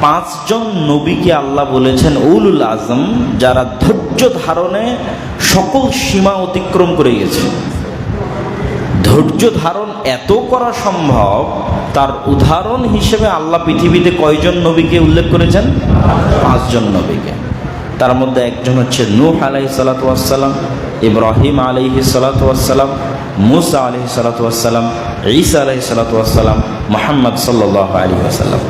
পাঁচজন নবীকে আল্লাহ বলেছেন উলুল আজম, যারা ধৈর্য ধারণে সকল সীমা অতিক্রম করে গেছে। ধৈর্য ধারণ এত করা সম্ভব, তার উদাহরণ হিসেবে আল্লাহ পৃথিবীতে কয়জন নবীকে উল্লেখ করেছেন? পাঁচজন নবীকে। তার মধ্যে একজন হচ্ছে নূহ আলাইহিস সালাতু ওয়াস সালাম, ইব্রাহিম আলাইহিস সালাতু ওয়াস সালাম, মুসা আলাইহিস সালাতু ওয়াস সালাম, ঈসা আলাইহিস সালাতু ওয়াস সালাম, মুহাম্মদ সাল্লাল্লাহু আলাইহি ওয়াসাল্লাম।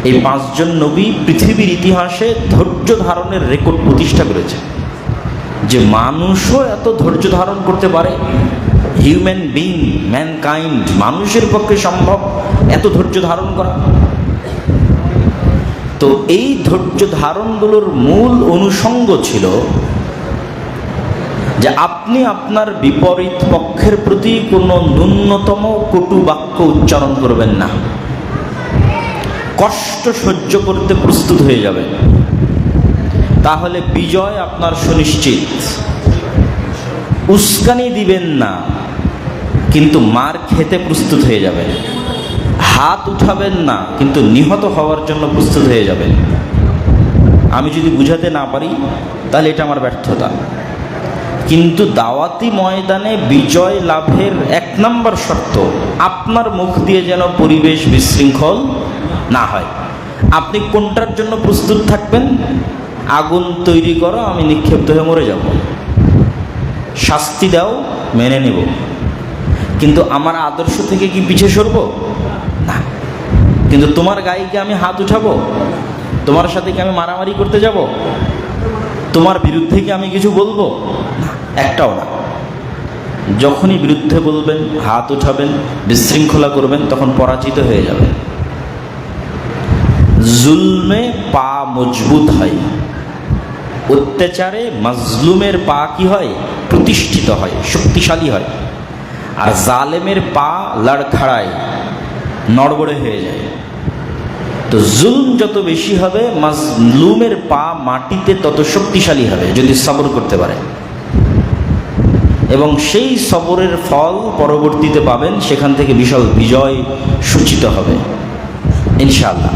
এই পাঁচজন নবী পৃথিবীর ইতিহাসে ধৈর্য ধারণের রেকর্ড প্রতিষ্ঠা করেছে। যে মানুষও এত ধৈর্য ধারণ করতে পারে, হিউম্যান বিং, ম্যানকাইন্ড, মানুষের পক্ষে সম্ভব এত ধৈর্য ধারণ করা। তো এই ধৈর্য ধারণগুলোর মূল অনুষঙ্গ ছিল যে আপনি আপনার বিপরীত পক্ষের প্রতি কোনো ন্যূনতম কটু বাক্য উচ্চারণ করবেন না। কষ্ট সহ্য করতে প্রস্তুত হয়ে যাবেন, তাহলে বিজয় আপনার সুনিশ্চিত। উস্কানি দিবেন না, কিন্তু মার খেতে প্রস্তুত হয়ে যাবেন। হাত উঠাবেন না, কিন্তু নিহত হওয়ার জন্য প্রস্তুত হয়ে যাবেন। আমি যদি বুঝাতে না পারি তাহলে এটা আমার ব্যর্থতা। কিন্তু দাওয়াতি ময়দানে বিজয় লাভের এক নম্বর শর্ত, আপনার মুখ দিয়ে যেন পরিবেশ বিশৃঙ্খল না হয়। আপনি কোনটার জন্য প্রস্তুত থাকবেন? আগুন তৈরি করো, আমি নিক্ষিপ্ত হয়ে মরে যাব। শাস্তি দাও, মেনে নেব, কিন্তু আমার আদর্শ থেকে কি পিছে সরব না। কিন্তু তোমার গায়ে কি আমি হাত উঠাবো? তোমার সাথে কি আমি মারামারি করতে যাব? তোমার বিরুদ্ধে কি আমি কিছু বলবো? না, একটাও না। যখনই বিরুদ্ধে বলবেন, হাত উঠাবেন, বিশৃঙ্খলা করবেন, তখন পরাজিত হয়ে যাবে। জুলমে পা মজবুত হয়, অত্যাচারে মাজলুমের পা কি হয়? প্রতিষ্ঠিত হয়, শক্তিশালী হয়। আর জালেমের পা লড়খড়ায়, নড়বড়ে হয়ে যায়। তো জুলম যত বেশি হবে, মাজলুমের পা মাটিতে তত শক্তিশালী হবে, যদি সবর করতে পারে। এবং সেই সবরের ফল পরবর্তীতে পাবেন, সেখান থেকে বিশাল বিজয় সূচিত হবে ইনশাআল্লাহ।